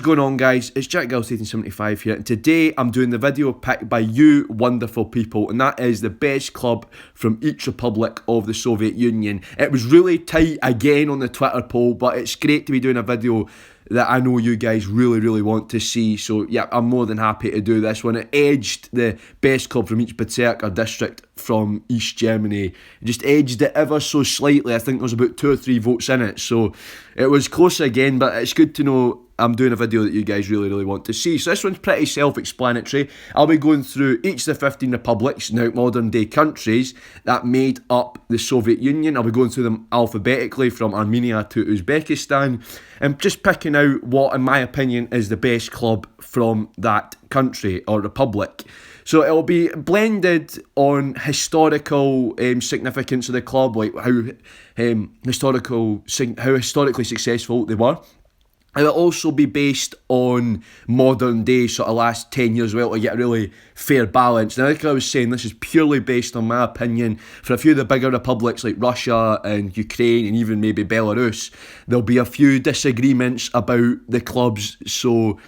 going on, guys? It's Jack Gills1875 here, and today I'm doing the video picked by you wonderful people, and that is the best club from each republic of the Soviet Union. It was really tight again on the Twitter poll, but it's great to be doing a video that I know you guys really want to see. So yeah, I'm more than happy to do this one. It edged the best club from each Bezirk or district from East Germany. It just edged it ever so slightly. I think there was about 2 or 3 votes in it, so it was close again, but it's good to know I'm doing a video that you guys really want to see. So this one's pretty self-explanatory. I'll be going through each of the 15 republics, now modern day countries, that made up the Soviet Union. I'll be going through them alphabetically from Armenia to Uzbekistan, and just picking out what, in my opinion, is the best club from that country or republic. So it'll be blended on historical significance of the club, like how historically successful they were. It'll also be based on modern day, sort of last 10 years as well, to get a really fair balance. Now, like I was saying, this is purely based on my opinion. For a few of the bigger republics like Russia and Ukraine and even maybe Belarus, there'll be a few disagreements about the clubs. So,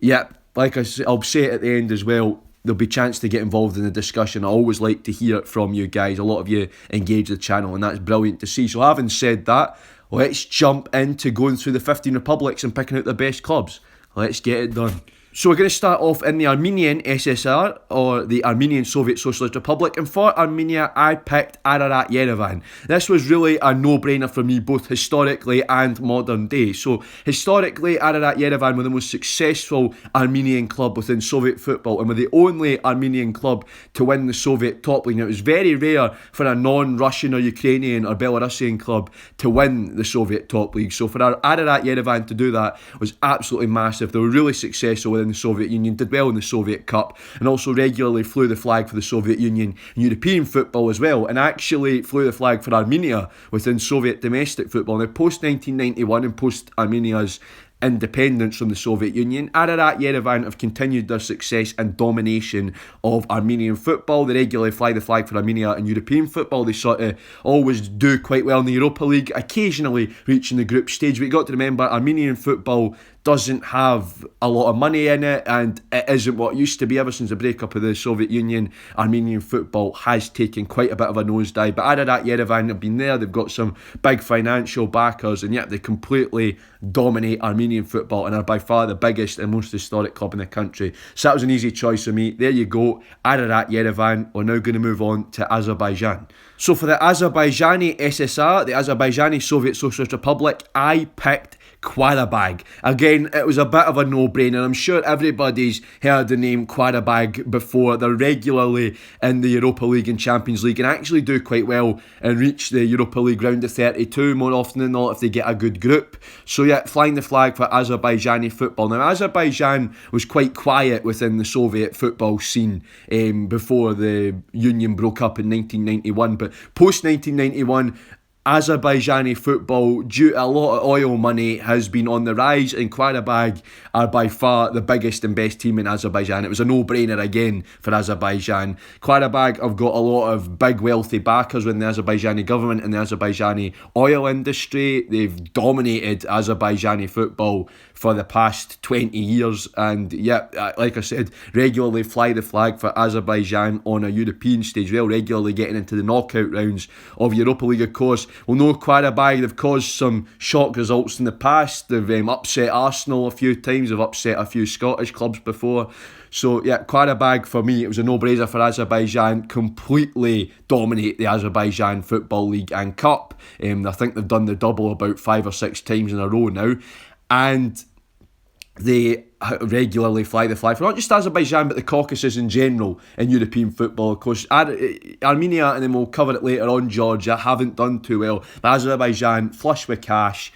yeah, like I'll say it at the end as well, there'll be a chance to get involved in the discussion. I always like to hear it from you guys. A lot of you engage the channel, and that's brilliant to see. So having said that, let's jump into going through the 15 republics and picking out the best clubs. Let's get it done. So we're going to start off in the Armenian SSR, or the Armenian Soviet Socialist Republic, and for Armenia I picked Ararat Yerevan. This was really a no-brainer for me, both historically and modern day. So historically, Ararat Yerevan were the most successful Armenian club within Soviet football, and were the only Armenian club to win the Soviet top league. Now, it was very rare for a non-Russian or Ukrainian or Belarusian club to win the Soviet top league. So for Ararat Yerevan to do that was absolutely massive. They were really successful within the Soviet Union, did well in the Soviet Cup, and also regularly flew the flag for the Soviet Union in European football as well, and actually flew the flag for Armenia within Soviet domestic football. Now, post-1991 and post-Armenia's independence from the Soviet Union, Ararat Yerevan have continued their success and domination of Armenian football. They regularly fly the flag for Armenia in European football. They sort of always do quite well in the Europa League, occasionally reaching the group stage. But you've got to remember, Armenian football doesn't have a lot of money in it, and it isn't what it used to be. Ever since the breakup of the Soviet Union, Armenian football has taken quite a bit of a nosedive. But Ararat Yerevan have been there. They've got some big financial backers, and yet they completely dominate Armenian football and are by far the biggest and most historic club in the country. So that was an easy choice for me. There you go, Ararat Yerevan. We're now going to move on to Azerbaijan. So for the Azerbaijani SSR, the Azerbaijani Soviet Socialist Republic, I picked Qarabag. Again, it was a bit of a no-brainer. I'm sure everybody's heard the name Qarabag before. They're regularly in the Europa League and Champions League, and actually do quite well and reach the Europa League round of 32 more often than not if they get a good group. So yeah, flying the flag for Azerbaijani football. Now, Azerbaijan was quite quiet within the Soviet football scene before the Union broke up in 1991, but post-1991, Azerbaijani football, due to a lot of oil money, has been on the rise, and Qarabag are by far the biggest and best team in Azerbaijan. It was a no-brainer again for Azerbaijan. Qarabag have got a lot of big wealthy backers within the Azerbaijani government and the Azerbaijani oil industry. They've dominated Azerbaijani football for the past 20 years, and yeah, like I said, regularly fly the flag for Azerbaijan on a European stage, well, regularly getting into the knockout rounds of Europa League, of course. We'll know Qarabag, they've caused some shock results in the past. They've upset Arsenal a few times, they've upset a few Scottish clubs before. So yeah, Qarabag for me, it was a no-brainer for Azerbaijan. Completely dominate the Azerbaijan Football League and Cup. I think they've done the double about 5 or 6 times in a row now. And they regularly fly the flag for not just Azerbaijan but the Caucasus in general in European football. Of course, Armenia, and then we'll cover it later on, Georgia, haven't done too well. But Azerbaijan, flush with cash,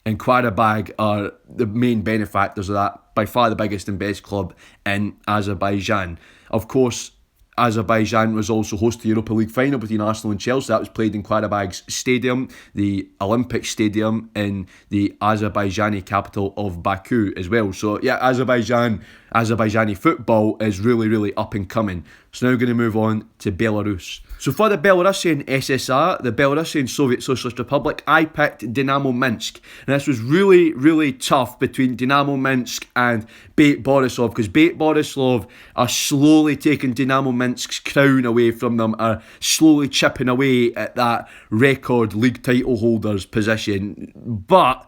and Qarabag are the main benefactors of that. By far the biggest and best club in Azerbaijan. Of course, Azerbaijan was also host to the Europa League final between Arsenal and Chelsea. That was played in Qarabag's stadium, the Olympic Stadium in the Azerbaijani capital of Baku as well. So yeah, Azerbaijan Azerbaijani football is really, really up and coming. So now we're going to move on to Belarus. So for the Belarusian SSR, the Belarusian Soviet Socialist Republic, I picked Dynamo Minsk. And this was really, really tough between Dynamo Minsk and Bate Borisov, because Bate Borisov are slowly taking Dynamo Minsk's crown away from them, are slowly chipping away at that record league title holder's position. But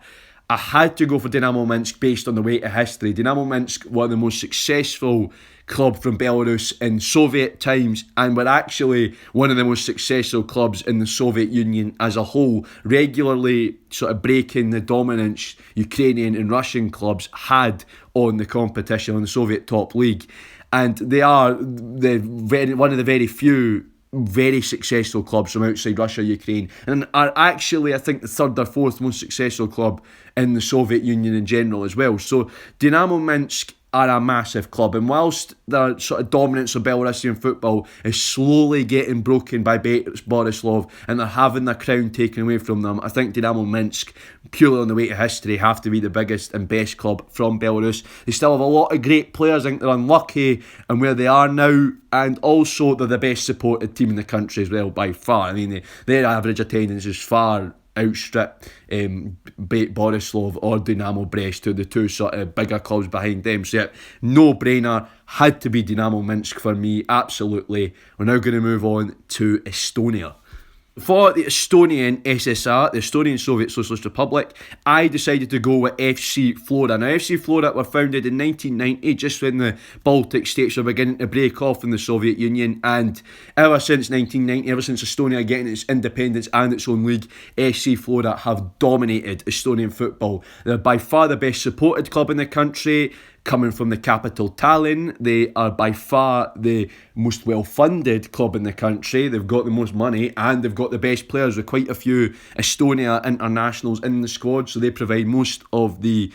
I had to go for Dynamo Minsk based on the weight of history. Dynamo Minsk, one of the most successful club from Belarus in Soviet times, and were actually one of the most successful clubs in the Soviet Union as a whole, regularly sort of breaking the dominance Ukrainian and Russian clubs had on the competition, on the Soviet top league. And they are one of the very few very successful clubs from outside Russia, Ukraine, and are actually, I think, the third or fourth most successful club in the Soviet Union in general as well. So Dynamo Minsk are a massive club, and whilst the sort of dominance of Belarusian football is slowly getting broken by Borisov and they're having their crown taken away from them, I think Dynamo Minsk, purely on the weight of history, have to be the biggest and best club from Belarus. They still have a lot of great players. I think they're unlucky in where they are now, and also they're the best supported team in the country as well by far. I mean, their average attendance is far outstrip Bate Borisov or Dynamo Brest, who are the two sort of bigger clubs behind them. So yeah, no brainer, had to be Dynamo Minsk for me, absolutely. We're now going to move on to Estonia. For the Estonian SSR, the Estonian Soviet Socialist Republic, I decided to go with FC Flora. Now, FC Flora were founded in 1990, just when the Baltic states were beginning to break off in the Soviet Union, and ever since 1990, ever since Estonia getting its independence and its own league, FC Flora have dominated Estonian football. They're by far the best supported club in the country. Coming from the capital Tallinn, they are by far the most well-funded club in the country. They've got the most money and they've got the best players, with quite a few Estonia internationals in the squad. So they provide most of the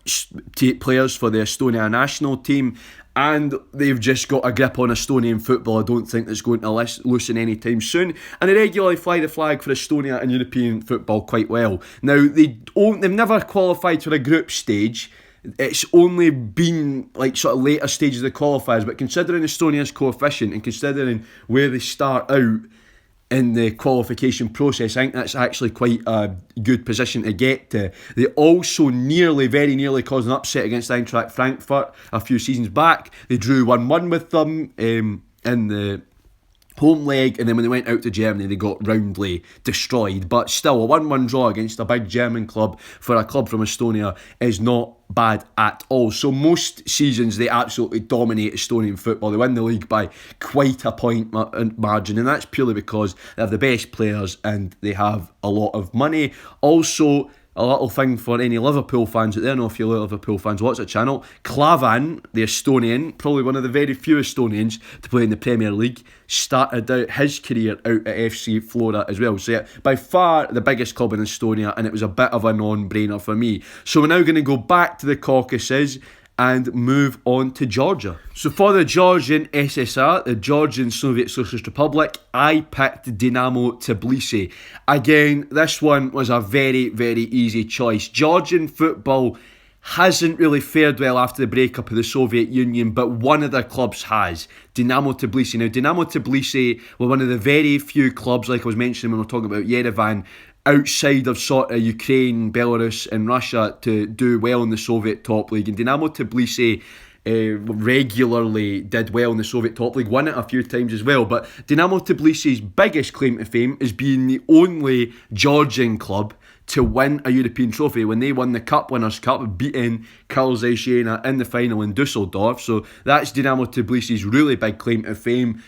players for the Estonia national team. And they've just got a grip on Estonian football I don't think that's going to loosen anytime soon. And they regularly fly the flag for Estonia in European football quite well. Now, they've never qualified for a group stage. It's only been like sort of later stages of the qualifiers, but considering Estonia's coefficient and considering where they start out in the qualification process, I think that's actually quite a good position to get to. They also very nearly caused an upset against Eintracht Frankfurt a few seasons back. They drew 1-1 with them in the home leg, and then when they went out to Germany they got roundly destroyed. But still, a 1-1 draw against a big German club for a club from Estonia is not bad at all. So most seasons they absolutely dominate Estonian football. They win the league by quite a point margin, and that's purely because they have the best players and they have a lot of money. Also, a little thing for any Liverpool fans out there, I know if you're Liverpool fans watch the channel, Klavan, the Estonian, probably one of the very few Estonians to play in the Premier League, started out his career out at FC Flora as well. So yeah, by far the biggest club in Estonia, and it was a bit of a non-brainer for me. So we're now going to go back to the Caucasus and move on to Georgia. So for the Georgian SSR, the Georgian Soviet Socialist Republic, I picked Dynamo Tbilisi. Again, this one was a very, very easy choice. Georgian football hasn't really fared well after the breakup of the Soviet Union, but one of their clubs has, Dynamo Tbilisi. Now, Dynamo Tbilisi were one of the very few clubs, like I was mentioning when we were talking about Yerevan, outside of sort of Ukraine, Belarus and Russia to do well in the Soviet top league. And Dynamo Tbilisi regularly did well in the Soviet top league, won it a few times as well. But Dynamo Tbilisi's biggest claim to fame is being the only Georgian club to win a European trophy when they won the Cup Winners' Cup, beating Kyrgyzstan in the final in Dusseldorf. So that's Dynamo Tbilisi's really big claim to fame.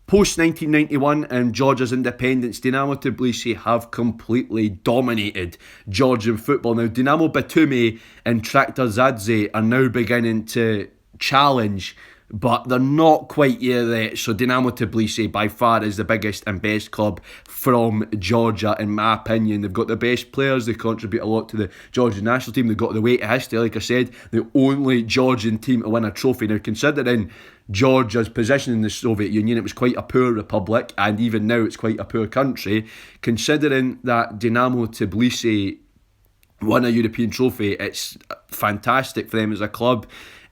Post-1991 and Georgia's independence, Dynamo Tbilisi have completely dominated Georgian football. Now, Dynamo Batumi and Traktor Zadze are now beginning to challenge, but they're not quite yet. So Dynamo Tbilisi by far is the biggest and best club from Georgia, in my opinion. They've got the best players, they contribute a lot to the Georgian national team, they've got the weight of history, like I said, the only Georgian team to win a trophy. Now, considering Georgia's position in the Soviet Union, it was quite a poor republic, and even now it's quite a poor country. Considering that Dynamo Tbilisi won a European trophy, it's fantastic for them as a club.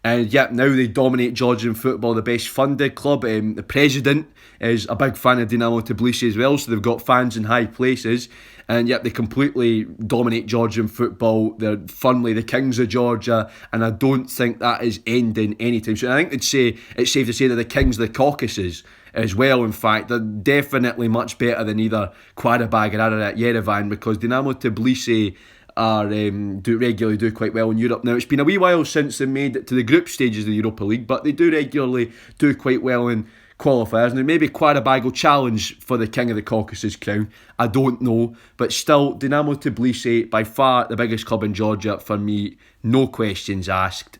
And yep, now they dominate Georgian football, the best funded club. The president is a big fan of Dinamo Tbilisi as well, so they've got fans in high places. And yet they completely dominate Georgian football. They're firmly the kings of Georgia, and I don't think that is ending anytime soon. I think it's safe to say that the kings of the Caucasus as well, in fact, they're definitely much better than either Qarabag or Ararat Yerevan, because Dinamo Tbilisi regularly do quite well in Europe. Now, it's been a wee while since they made it to the group stages of the Europa League, but they do regularly do quite well in qualifiers. Now, maybe Qarabag will challenge for the King of the Caucasus crown. I don't know, but still, Dinamo Tbilisi, by far the biggest club in Georgia for me, no questions asked,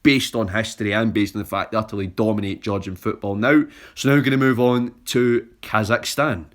based on history and based on the fact they utterly dominate Georgian football now. So now we're going to move on to Kazakhstan.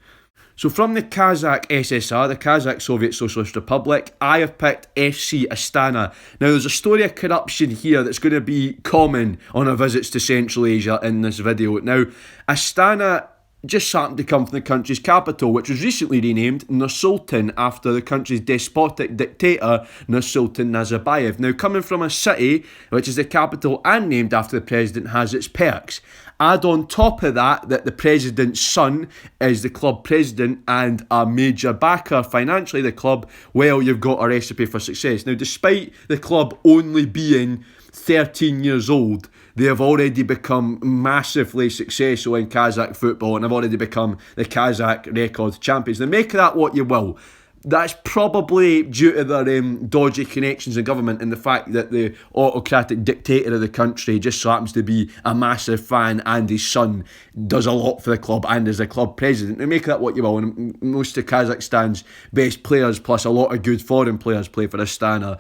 So from the Kazakh SSR, the Kazakh Soviet Socialist Republic, I have picked FC Astana. Now there's a story of corruption here that's going to be common on our visits to Central Asia in this video. Now, Astana just happened to come from the country's capital, which was recently renamed Nur-Sultan after the country's despotic dictator Nur-Sultan Nazarbayev. Now, coming from a city which is the capital and named after the president has its perks. Add on top of that the president's son is the club president and a major backer financially the club, well, you've got a recipe for success. Now, despite the club only being 13 years old, they have already become massively successful in Kazakh football and have already become the Kazakh record champions. Now, make of that what you will. That's probably due to their dodgy connections in government and the fact that the autocratic dictator of the country just so happens to be a massive fan, and his son does a lot for the club and is the club president. Now, make of that what you will. And most of Kazakhstan's best players, plus a lot of good foreign players, play for Astana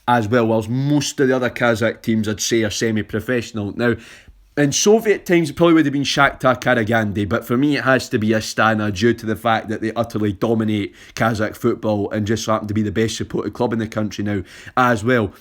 as well, whilst most of the other Kazakh teams, I'd say, are semi-professional. Now, in Soviet times, it probably would have been Shakhtar Karagandhi, but for me it has to be Astana due to the fact that they utterly dominate Kazakh football and just happen to be the best supported club in the country now as well.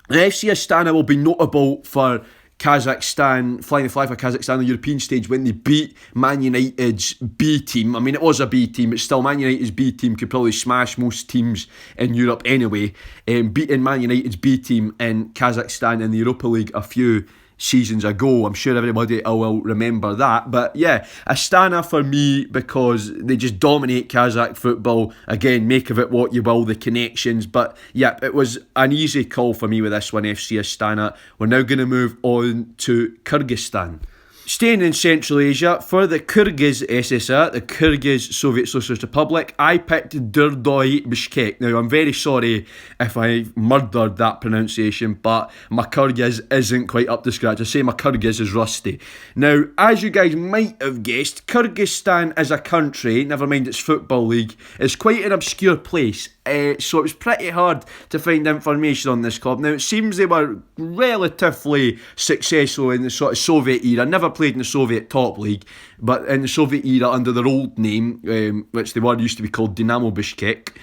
And FC Astana will be notable for Kazakhstan, flying the flag for Kazakhstan on the European stage when they beat Man United's B team. I mean, it was a B team, but still, Man United's B team could probably smash most teams in Europe anyway. Beating Man United's B team in Kazakhstan in the Europa League a few seasons ago. I'm sure everybody will remember that. But yeah, Astana for me, because they just dominate Kazakh football. Again, make of it what you will, the connections. But yeah, it was an easy call for me with this one, FC Astana. We're now going to move on to Kyrgyzstan. Staying in Central Asia, for the Kyrgyz SSR, the Kyrgyz Soviet Socialist Republic, I picked Durdoy Bishkek. Now, I'm very sorry if I murdered that pronunciation, but my Kyrgyz isn't quite up to scratch. I say my Kyrgyz is rusty. Now, as you guys might have guessed, Kyrgyzstan as a country, never mind its football league, is quite an obscure place. So it was pretty hard to find information on this club. Now, it seems they were relatively successful in the sort of Soviet era. Never played in the Soviet top league, but in the Soviet era under their old name, which they were used to be called Dinamo Bishkek.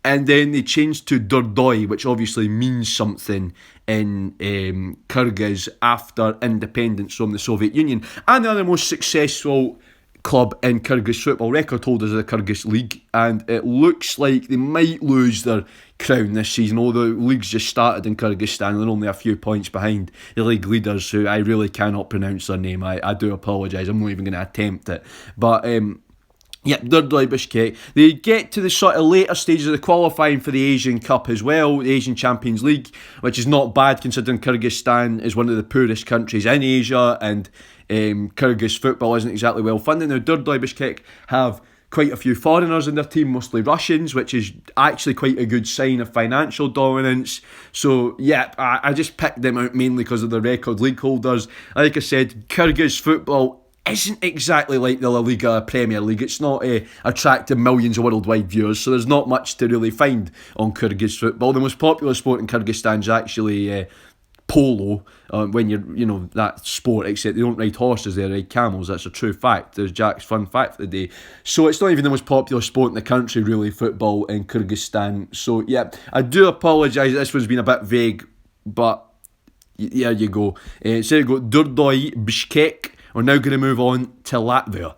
And then they changed to Durdoy, which obviously means something in Kyrgyz after independence from the Soviet Union. And they're the most successful club in Kyrgyz football, record holders of the Kyrgyz League, and it looks like they might lose their crown this season, although the league's just started in Kyrgyzstan and they're only a few points behind the league leaders, who I really cannot pronounce their name. I do apologise, I'm not even going to attempt it. But yeah, Durdoy Bishkek. They get to the sort of later stages of the qualifying for the Asian Cup as well, the Asian Champions League, which is not bad considering Kyrgyzstan is one of the poorest countries in Asia, and Kyrgyz football isn't exactly well funded. Now, Durdoy Bishkek have quite a few foreigners in their team, mostly Russians, which is actually quite a good sign of financial dominance. So yeah, I just picked them out mainly because of the record league holders. Like I said, Kyrgyz football isn't exactly like the La Liga Premier League. It's not attracting millions of worldwide viewers, so there's not much to really find on Kyrgyz football. The most popular sport in Kyrgyzstan is actually polo, when you're, that sport, except they don't ride horses, they ride camels. That's a true fact. There's Jack's fun fact for the day. So it's not even the most popular sport in the country, really, football in Kyrgyzstan. So yeah, I do apologise, this one's been a bit vague, but there you go. So there you go, Durdoy Bishkek. We're now going to move on to Latvia.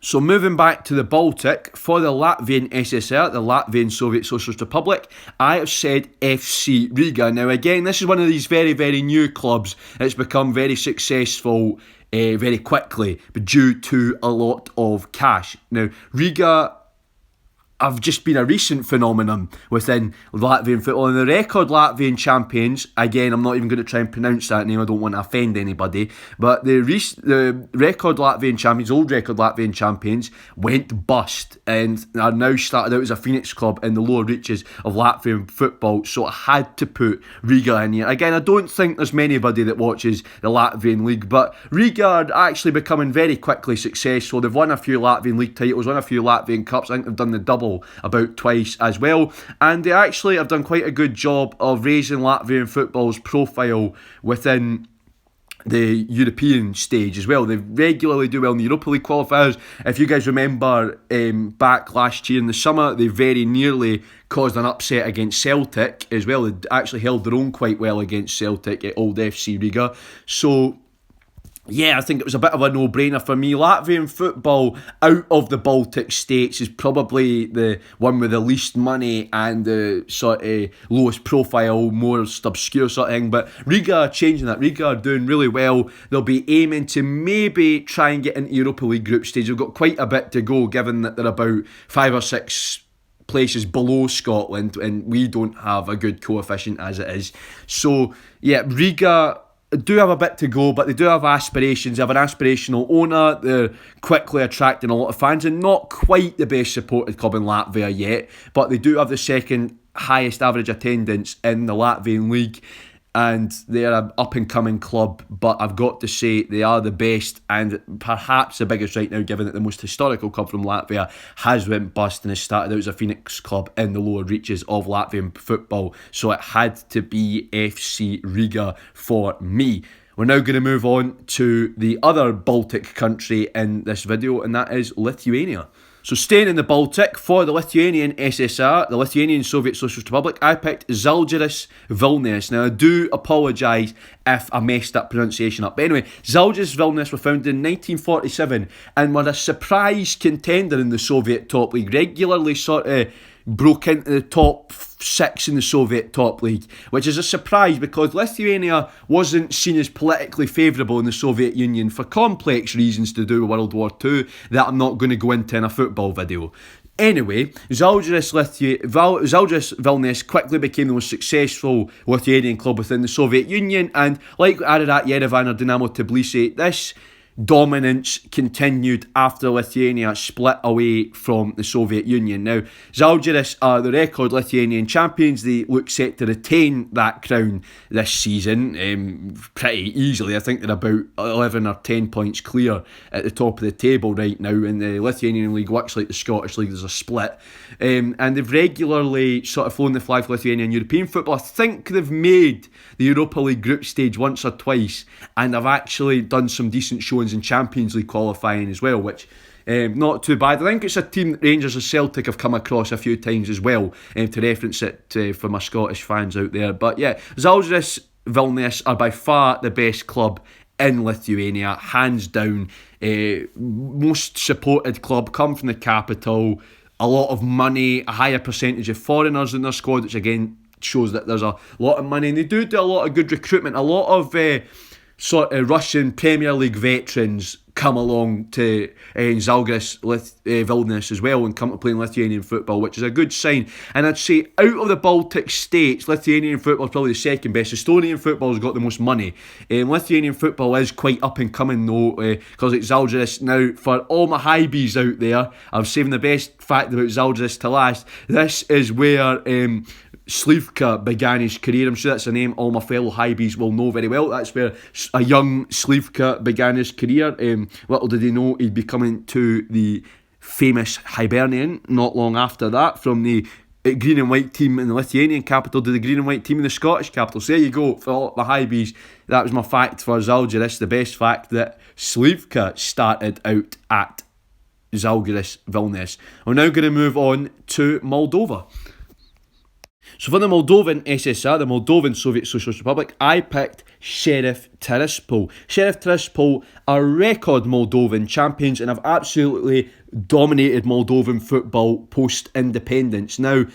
So moving back to the Baltic, for the Latvian SSR, the Latvian Soviet Socialist Republic, I have said FC Riga. Now again, this is one of these very, very new clubs. It's become very successful very quickly, but due to a lot of cash. Now, Riga have just been a recent phenomenon within Latvian football, and the record Latvian champions, again, I'm not even going to try and pronounce that name, I don't want to offend anybody, but the record Latvian champions, old record Latvian champions, went bust and are now started out as a phoenix club in the lower reaches of Latvian football, so I had to put Riga in here. Again, I don't think there's anybody that watches the Latvian league, but Riga are actually becoming very quickly successful. They've won a few Latvian league titles, won a few Latvian cups. I think they've done the double about twice as well, and they actually have done quite a good job of raising Latvian football's profile within the European stage as well. They regularly do well in the Europa League qualifiers. If you guys remember back last year in the summer, they very nearly caused an upset against Celtic as well. They actually held their own quite well against Celtic at Old FC Riga. So yeah, I think it was a bit of a no-brainer for me. Latvian football out of the Baltic states is probably the one with the least money and the sort of lowest profile, most obscure sort of thing. But Riga are changing that. Riga are doing really well. They'll be aiming to maybe try and get into Europa League group stage. They've got quite a bit to go, given that they're about 5 or 6 places below Scotland, and we don't have a good coefficient as it is. So yeah, Riga do have a bit to go, but they do have aspirations. They have an aspirational owner. They're quickly attracting a lot of fans, and not quite the best supported club in Latvia yet, but they do have the second highest average attendance in the Latvian league, and they're an up-and-coming club, but I've got to say they are the best and perhaps the biggest right now, given that the most historical club from Latvia has went bust and has started out as a phoenix club in the lower reaches of Latvian football. So it had to be FC Riga for me. We're now going to move on to the other Baltic country in this video, and that is Lithuania. So staying in the Baltic, for the Lithuanian SSR, the Lithuanian Soviet Socialist Republic, I picked Žalgiris Vilnius. Now I do apologise if I messed that pronunciation up. But anyway, Žalgiris Vilnius were founded in 1947 and were a surprise contender in the Soviet top league, regularly sort of broke into the top 6 in the Soviet top league, which is a surprise because Lithuania wasn't seen as politically favourable in the Soviet Union for complex reasons to do with World War II that I'm not going to go into in a football video. Anyway, Žalgiris Vilnius quickly became the most successful Lithuanian club within the Soviet Union, and like Ararat Yerevan or Dynamo Tbilisi, this dominance continued after Lithuania split away from the Soviet Union. Now, Žalgiris are the record Lithuanian champions. They look set to retain that crown this season pretty easily. I think they're about 11 or 10 points clear at the top of the table right now. In the Lithuanian League works like the Scottish League, there's a split. And they've regularly sort of flown the flag for Lithuania in European football. I think they've made the Europa League group stage once or twice, and they've actually done some decent showings in Champions League qualifying as well, which not too bad. I think it's a team that Rangers and Celtic have come across a few times as well, to reference it for my Scottish fans out there. But yeah, Žalgiris Vilnius are by far the best club in Lithuania, hands down. Most supported club, come from the capital, a lot of money, a higher percentage of foreigners in their squad, which again shows that there's a lot of money, and they do a lot of good recruitment. A lot of sort of Russian Premier League veterans come along to Žalgiris Vilnius as well and come to play in Lithuanian football, which is a good sign. And I'd say out of the Baltic states, Lithuanian football is probably the second best. Estonian football has got the most money. Lithuanian football is quite up and coming though, because it's Žalgiris. Now, for all my highbees out there, I'm saving the best fact about Žalgiris to last. This is where Slivka began his career. I'm sure that's a name all my fellow highbees will know very well. That's where a young Slivka began his career. Little did he know he'd be coming to the famous Hibernian not long after that, from the green and white team in the Lithuanian capital to the green and white team in the Scottish capital. So there you go, for all my highbees. That was my fact for Žalgiris, the best fact, that Slivka started out at Žalgiris Vilnius. We're now going to move on to Moldova. So for the Moldovan SSR, the Moldovan Soviet Socialist Republic, I picked Sheriff Tiraspol. Sheriff Tiraspol are record Moldovan champions and have absolutely dominated Moldovan football post-independence. Now,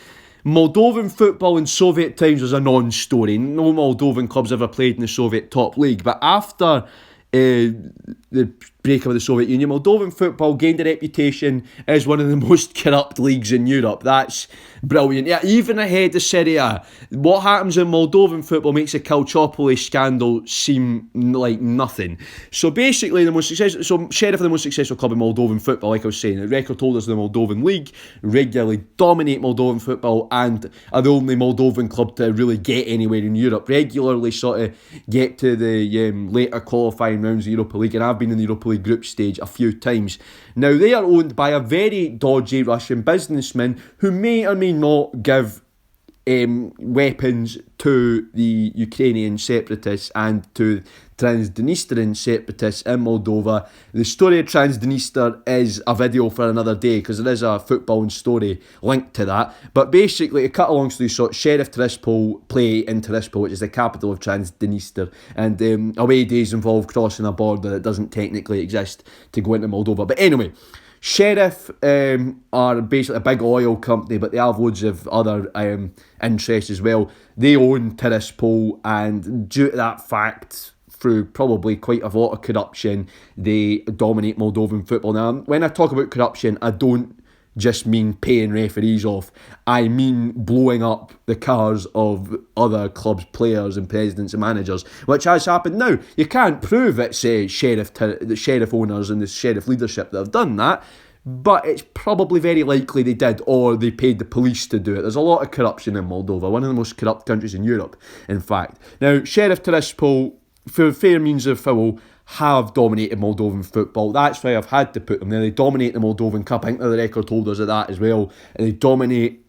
Moldovan football in Soviet times was a non-story. No Moldovan clubs ever played in the Soviet top league. But after the breakup of the Soviet Union, Moldovan football gained a reputation as one of the most corrupt leagues in Europe. That's brilliant. Yeah, even ahead of Serie A. What happens in Moldovan football makes the Calciopoli scandal seem like nothing. So basically, Sheriff are the most successful club in Moldovan football, like I was saying. The record holders of the Moldovan League regularly dominate Moldovan football and are the only Moldovan club to really get anywhere in Europe. Regularly sort of get to the later qualifying rounds of the Europa League, and I've been in the Europa League group stage a few times. Now, they are owned by a very dodgy Russian businessman who may or may not give weapons to the Ukrainian separatists and to Transnistrian separatists in Moldova. The story of Transnistria is a video for another day because there is a football story linked to that. But basically, to cut a long story short, Sheriff Tiraspol play in Tiraspol, which is the capital of Transnistria, and away days involve crossing a border that doesn't technically exist to go into Moldova. But anyway, Sheriff are basically a big oil company, but they have loads of other interests as well. They own Tiraspol, and due to that fact, through probably quite a lot of corruption, they dominate Moldovan football. Now, when I talk about corruption, I don't just mean paying referees off. I mean blowing up the cars of other clubs' players and presidents and managers, which has happened. Now, you can't prove it's the sheriff owners and the sheriff leadership that have done that, but it's probably very likely they did, or they paid the police to do it. There's a lot of corruption in Moldova, one of the most corrupt countries in Europe, in fact. Now, Sheriff Tiraspol, for fair means of foul, have dominated Moldovan football. That's why I've had to put them there. They dominate the Moldovan Cup. I think they're the record holders of that as well. And they dominate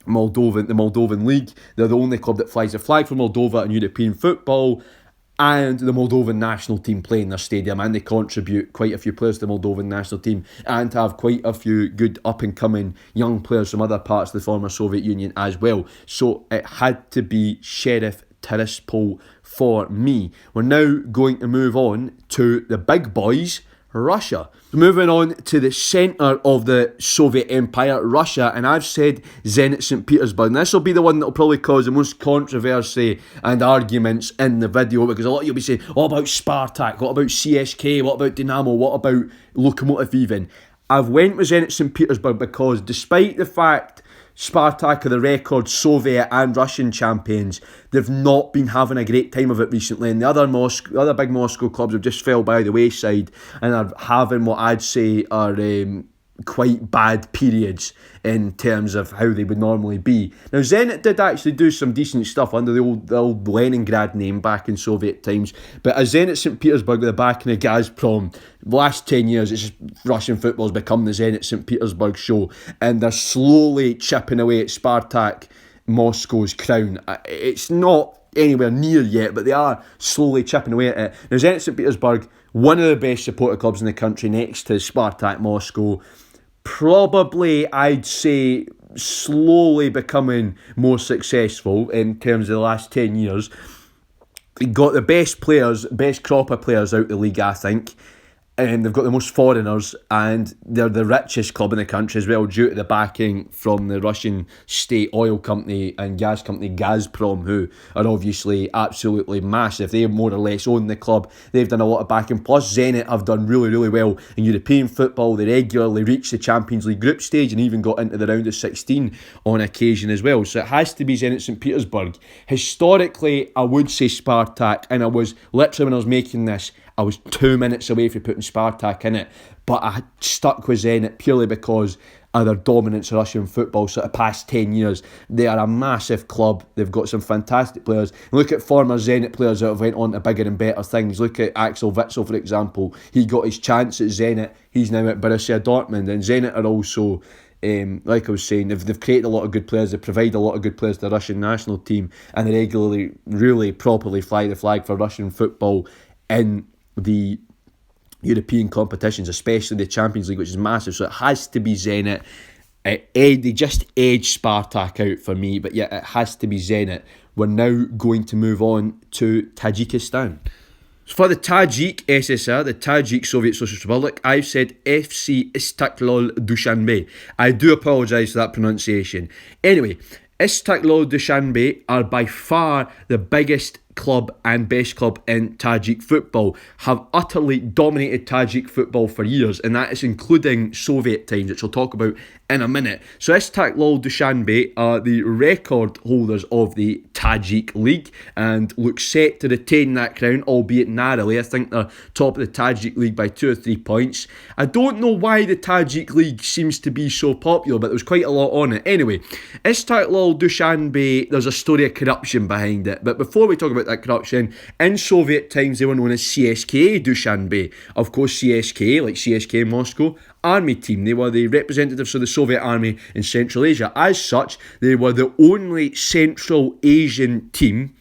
the Moldovan League. They're the only club that flies the flag for Moldova in European football. And the Moldovan national team play in their stadium, and they contribute quite a few players to the Moldovan national team, and have quite a few good up-and-coming young players from other parts of the former Soviet Union as well. So it had to be Sheriff Tiraspol for me. We're now going to move on to the big boys, Russia. Moving on to the centre of the Soviet Empire, Russia, and I've said Zenit St. Petersburg. And this will be the one that will probably cause the most controversy and arguments in the video, because a lot of you will be saying, what about Spartak? What about CSK? What about Dynamo? What about Lokomotiv even? I've went with Zenit St. Petersburg because despite the fact Spartak are the record Soviet and Russian champions, they've not been having a great time of it recently, and the other big Moscow clubs have just fell by the wayside and are having what I'd say are quite bad periods in terms of how they would normally be. Now, Zenit did actually do some decent stuff under the old Leningrad name back in Soviet times, but as Zenit St. Petersburg with the backing of Gazprom, the last 10 years, it's just Russian football's become the Zenit St. Petersburg show, and they're slowly chipping away at Spartak Moscow's crown. It's not anywhere near yet, but they are slowly chipping away at it. Now, Zenit St. Petersburg, one of the best supporter clubs in the country next to Spartak Moscow, probably, I'd say, slowly becoming more successful in terms of the last 10 years. They got the best crop of players out the league, I think. And they've got the most foreigners, and they're the richest club in the country as well, due to the backing from the Russian state oil company and gas company Gazprom, who are obviously absolutely massive. They more or less own the club. They've done a lot of backing. Plus, Zenit have done really, really well in European football. They regularly reach the Champions League group stage and even got into the round of 16 on occasion as well. So it has to be Zenit St. Petersburg. Historically, I would say Spartak, and I was literally, when I was making this, I was 2 minutes away from putting Spartak in it, but I stuck with Zenit purely because of their dominance of Russian football. So the past 10 years, they are a massive club. They've got some fantastic players. Look at former Zenit players that have went on to bigger and better things. Look at Axel Witsel, for example. He got his chance at Zenit. He's now at Borussia Dortmund, and Zenit are also, like I was saying, they've created a lot of good players. They provide a lot of good players to the Russian national team, and they regularly, really properly fly the flag for Russian football in the European competitions, especially the Champions League, which is massive. So it has to be Zenit. They just edged Spartak out for me, but yeah, it has to be Zenit. We're now going to move on to Tajikistan. For the Tajik SSR, the Tajik Soviet Socialist Republic, I've said FC Istiklal Dushanbe. I do apologise for that pronunciation. Anyway, Istiklal Dushanbe are by far the biggest club and best club in Tajik football, have utterly dominated Tajik football for years, and that is including Soviet times, which I'll talk about in a minute. So Istiklal Dushanbe are the record holders of the Tajik League and look set to retain that crown, albeit narrowly. I think they're top of the Tajik League by 2 or 3 points. I don't know why the Tajik League seems to be so popular, but there was quite a lot on it. Anyway, Istiklal Dushanbe, there's a story of corruption behind it, but before we talk about that corruption, in Soviet times they were known as CSKA Dushanbe. Of course, CSKA, like CSKA Moscow, army team. They were the representatives of the Soviet army in Central Asia. As such, they were the only Central Asian team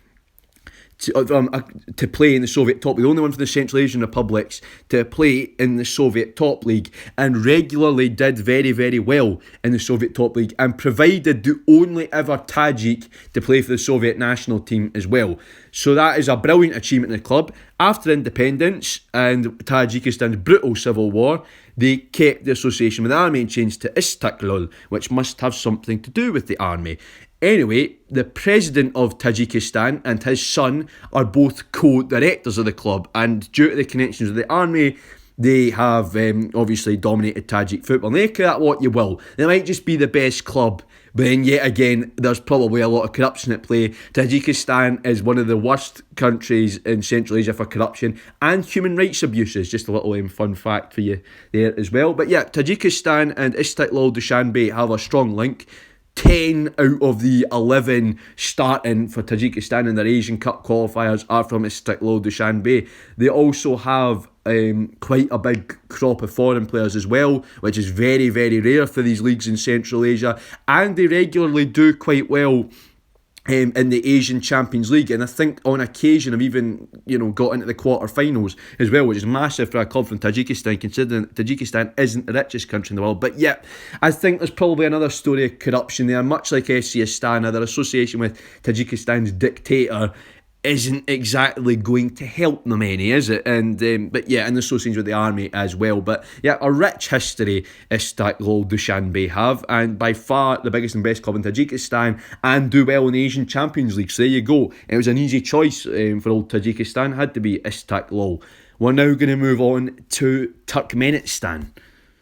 to play in the Soviet top league, the only one from the Central Asian republics to play in the Soviet top league, and regularly did very, very well in the Soviet top league, and provided the only ever Tajik to play for the Soviet national team as well. So that is a brilliant achievement in the club. After independence and Tajikistan's brutal civil war, they kept the association with the army and changed to Istiklal, which must have something to do with the army. Anyway, the president of Tajikistan and his son are both co-directors of the club, and due to the connections with the army, they have obviously dominated Tajik football. Make that what you will. They might just be the best club, but then yet again, there's probably a lot of corruption at play. Tajikistan is one of the worst countries in Central Asia for corruption and human rights abuses. Just a little fun fact for you there as well. But yeah, Tajikistan and Istiklal Dushanbe have a strong link. 10 out of the 11 starting for Tajikistan in their Asian Cup qualifiers are from Istiklal Dushanbe. They also have quite a big crop of foreign players as well, which is very, very rare for these leagues in Central Asia, and they regularly do quite well in the Asian Champions League, and I think on occasion have even got into the quarterfinals as well, which is massive for a club from Tajikistan, considering Tajikistan isn't the richest country in the world. But yeah, I think there's probably another story of corruption there, much like FC Astana. Their association with Tajikistan's dictator isn't exactly going to help them any, is it? And but yeah, and the associations with the army as well. But yeah, a rich history Istiklal Dushanbe have, and by far the biggest and best club in Tajikistan, and do well in the Asian Champions League. So there you go. It was an easy choice for old Tajikistan. Had to be Istiklal. We're now going to move on to Turkmenistan.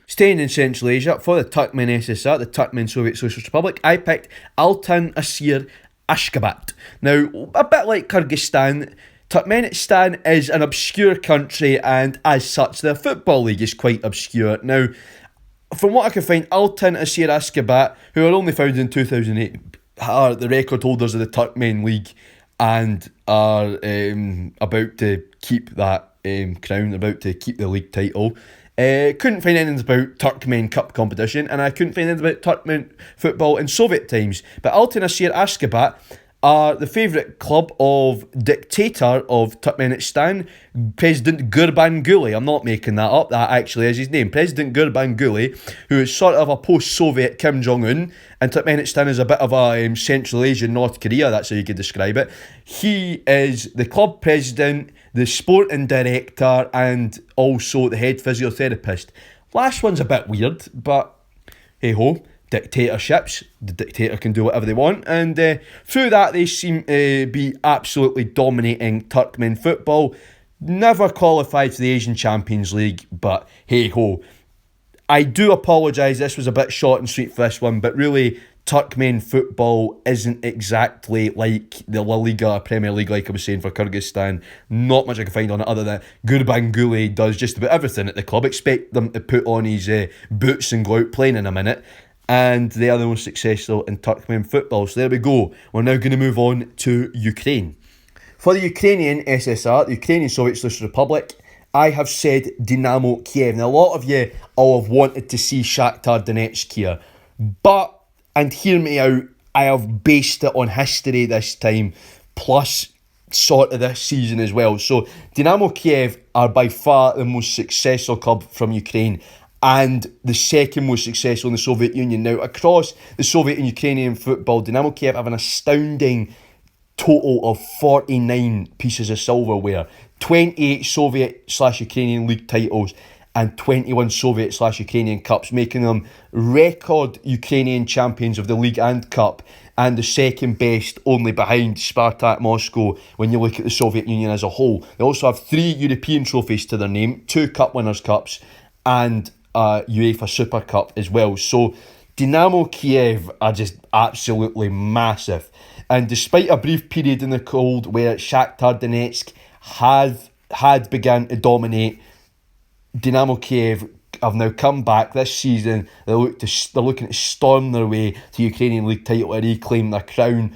Staying in Central Asia, for the Turkmen SSR, the Turkmen Soviet Socialist Republic, I picked Altan Asir Ashgabat. Now, a bit like Kyrgyzstan, Turkmenistan is an obscure country, and as such, their football league is quite obscure. Now, from what I can find, Altan Asir Ashgabat, who are only founded in 2008, are the record holders of the Turkmen League and are about to keep that crown, about to keep the league title. Couldn't find anything about Turkmen Cup competition, and I couldn't find anything about Turkmen football in Soviet times. But Altan Asir Ashgabat are the favourite club of dictator of Turkmenistan, President Gurbanguly. I'm not making that up, that actually is his name. President Gurbanguly, who is sort of a post-Soviet Kim Jong-un, and Turkmenistan is a bit of a Central Asian North Korea, that's how you could describe it. He is the club president, the sporting director, and also the head physiotherapist. Last one's a bit weird, but hey ho, dictatorships, the dictator can do whatever they want, and through that they seem to be absolutely dominating Turkmen football. Never qualified for the Asian Champions League, but hey ho. I do apologise, this was a bit short and sweet for this one, but really Turkmen football isn't exactly like the La Liga, Premier League, like I was saying for Kyrgyzstan. Not much I can find on it other than Gurbanguly does just about everything at the club. Expect them to put on his boots and go out playing in a minute. And they are the most successful in Turkmen football. So there we go. We're now going to move on to Ukraine. For the Ukrainian SSR, the Ukrainian Soviet Socialist Republic, I have said Dynamo Kiev. Now, a lot of you all have wanted to see Shakhtar Donetsk here. But, and hear me out, I have based it on history this time, plus sort of this season as well. So, Dynamo Kiev are by far the most successful club from Ukraine. and the second most successful in the Soviet Union. Now, across the Soviet and Ukrainian football, Dynamo Kiev have an astounding total of 49 pieces of silverware, 28 Soviet/Ukrainian league titles, and 21 Soviet/Ukrainian cups, making them record Ukrainian champions of the league and cup, and the second best only behind Spartak Moscow when you look at the Soviet Union as a whole. They also have 3 European trophies to their name, 2 Cup Winners' Cups, and a UEFA Super Cup as well. So Dynamo Kiev are just absolutely massive. And despite a brief period in the cold where Shakhtar Donetsk had begun to dominate, Dynamo Kiev have now come back this season. They're looking to storm their way to Ukrainian league title and reclaim their crown.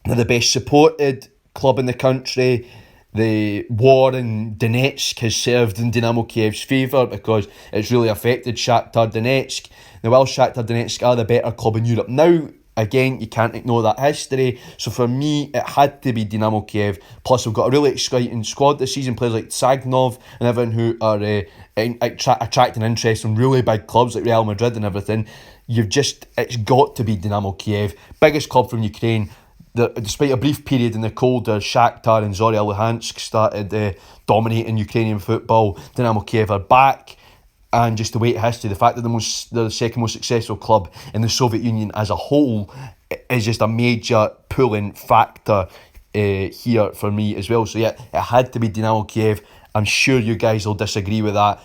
They're the best supported club in the country. The war in Donetsk has served in Dynamo Kiev's favour because it's really affected Shakhtar Donetsk. Now, while Shakhtar Donetsk are the better club in Europe now, again, you can't ignore that history. So for me, it had to be Dynamo Kiev. Plus, we've got a really exciting squad this season. Players like Tsagnov and everyone who are attracting interest from really big clubs like Real Madrid and everything. It's got to be Dynamo Kiev. Biggest club from Ukraine. Despite a brief period in the cold, Shakhtar and Zorya Luhansk started dominating Ukrainian football. Dynamo Kiev are back. And just the weight of history, the fact that they're the second most successful club in the Soviet Union as a whole is just a major pulling factor here for me as well. So yeah, it had to be Dynamo Kiev. I'm sure you guys will disagree with that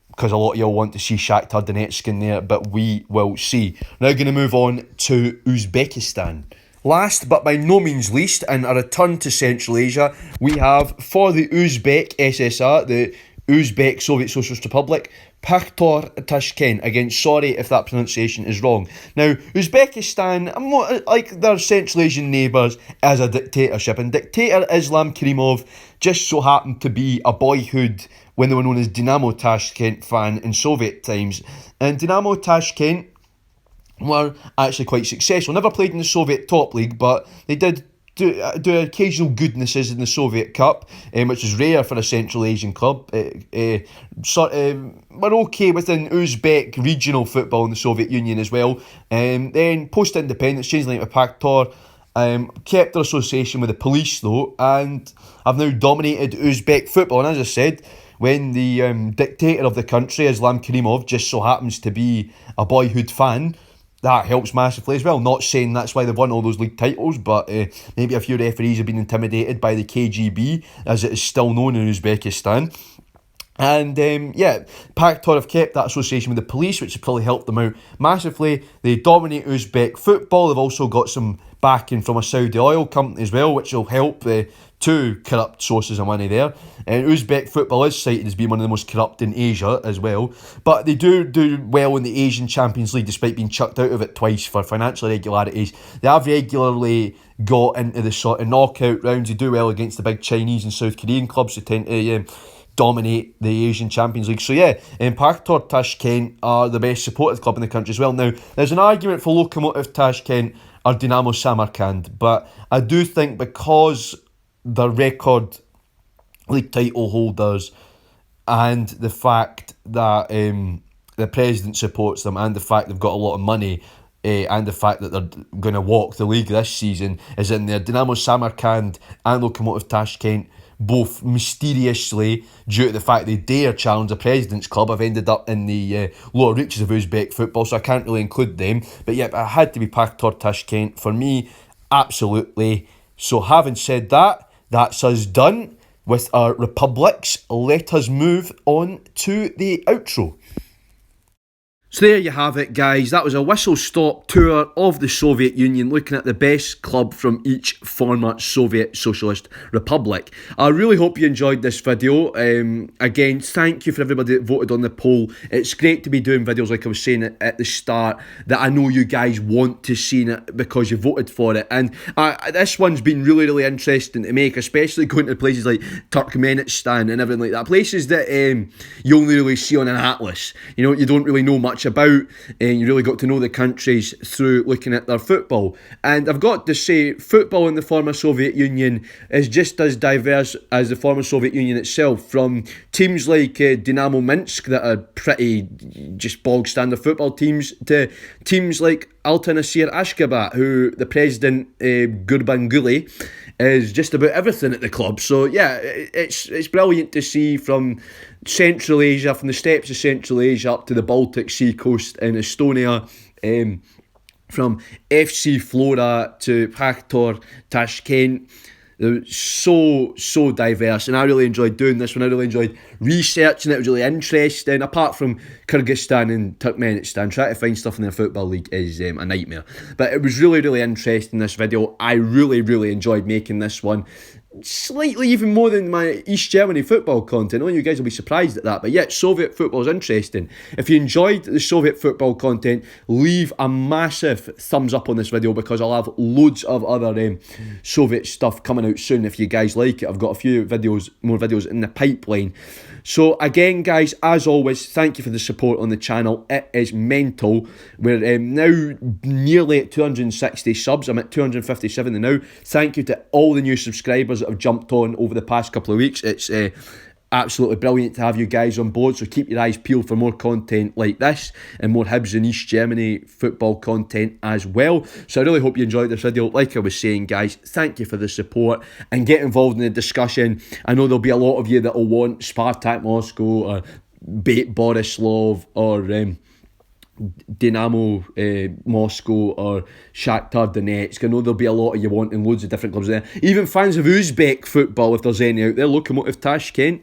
because a lot of y'all want to see Shakhtar Donetsk in there, but we will see. Now going to move on to Uzbekistan. Last but by no means least, in a return to Central Asia, we have for the Uzbek SSR, the Uzbek Soviet Socialist Republic, Pakhtor Tashkent. Again, sorry if that pronunciation is wrong. Now, Uzbekistan, like their Central Asian neighbours, is a dictatorship, and dictator Islam Karimov just so happened to be a boyhood when they were known as Dynamo Tashkent fan in Soviet times. And Dynamo Tashkent were actually quite successful. Never played in the Soviet top league, but they did do occasional goodnesses in the Soviet Cup, which is rare for a Central Asian club. We're okay within Uzbek regional football in the Soviet Union as well. Then post-independence, changed the name to Pakhtor, kept their association with the police though, and have now dominated Uzbek football. And as I said, when the dictator of the country, Islam Karimov, just so happens to be a boyhood fan, that helps massively as well. Not saying that's why they've won all those league titles, but maybe a few referees have been intimidated by the KGB, as it is still known in Uzbekistan. And Pakhtor have kept that association with the police, which has probably helped them out massively. They dominate Uzbek football. They've also got some backing from a Saudi oil company as well, which will help two corrupt sources of money there. And Uzbek football is cited as being one of the most corrupt in Asia as well. But they do well in the Asian Champions League despite being chucked out of it twice for financial irregularities. They have regularly got into the sort of knockout rounds. They do well against the big Chinese and South Korean clubs who tend to dominate the Asian Champions League. So yeah, Pakhtor Tashkent are the best supported club in the country as well. Now, there's an argument for Lokomotiv Tashkent or Dynamo Samarkand, but I do think because the record league title holders and the fact that the president supports them and the fact they've got a lot of money and the fact that they're going to walk the league this season is in there. Dynamo Samarkand and Lokomotiv Tashkent, both mysteriously, due to the fact they dare challenge the president's club, have ended up in the lower reaches of Uzbek football, so I can't really include them. But yeah, it had to be Pakhtor Tashkent for me, absolutely. So having said that, that's us done with our republics. Let us move on to the outro. So there you have it, guys. That was a whistle-stop tour of the Soviet Union, looking at the best club from each former Soviet Socialist Republic. I really hope you enjoyed this video. Again, thank you for everybody that voted on the poll. It's great to be doing videos, like I was saying at the start, that I know you guys want to see it because you voted for it. And this one's been really, really interesting to make, especially going to places like Turkmenistan and everything like that. Places that you only really see on an atlas. You know, you don't really know much about, and you really got to know the countries through looking at their football. And I've got to say, football in the former Soviet Union is just as diverse as the former Soviet Union itself, from teams like Dynamo Minsk that are pretty just bog standard football teams, to teams like Alta Nasir Ashgabat, who the president, Gurbanguly, is just about everything at the club. So yeah, it's brilliant to see from Central Asia, from the steppes of Central Asia up to the Baltic Sea coast in Estonia, from FC Flora to Pakhtor, Tashkent. They're so diverse, and I really enjoyed doing this one. I really enjoyed researching it. It was really interesting. Apart from Kyrgyzstan and Turkmenistan, trying to find stuff in their football league is a nightmare. But it was really interesting, this video. I really enjoyed making this one. Slightly even more than my East Germany football content. I know you guys will be surprised at that, but yeah, Soviet football is interesting. If you enjoyed the Soviet football content, leave a massive thumbs up on this video, because I'll have loads of other Soviet stuff coming out soon if you guys like it. I've got a few more videos in the pipeline. So again, guys, as always, thank you for the support on the channel. It is mental. We're now nearly at 260 subs. I'm at 257 now. Thank you to all the new subscribers that have jumped on over the past couple of weeks. It's absolutely brilliant to have you guys on board, so keep your eyes peeled for more content like this and more Hibs and East Germany football content as well. So I really hope you enjoyed this video. Like I was saying, guys, thank you for the support and get involved in the discussion. I know there'll be a lot of you that will want Spartak Moscow or Bate Borislav or Dynamo Moscow or Shakhtar Donetsk. I know there'll be a lot of you wanting loads of different clubs there. Even fans of Uzbek football, if there's any out there. Lokomotiv Tashkent,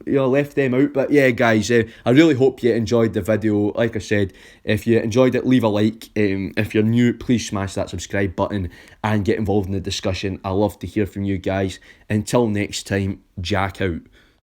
left them out. But yeah, guys, I really hope you enjoyed the video. Like I said, if you enjoyed it, leave a like. If you're new, please smash that subscribe button and get involved in the discussion. I love to hear from you guys. Until next time, Jack out.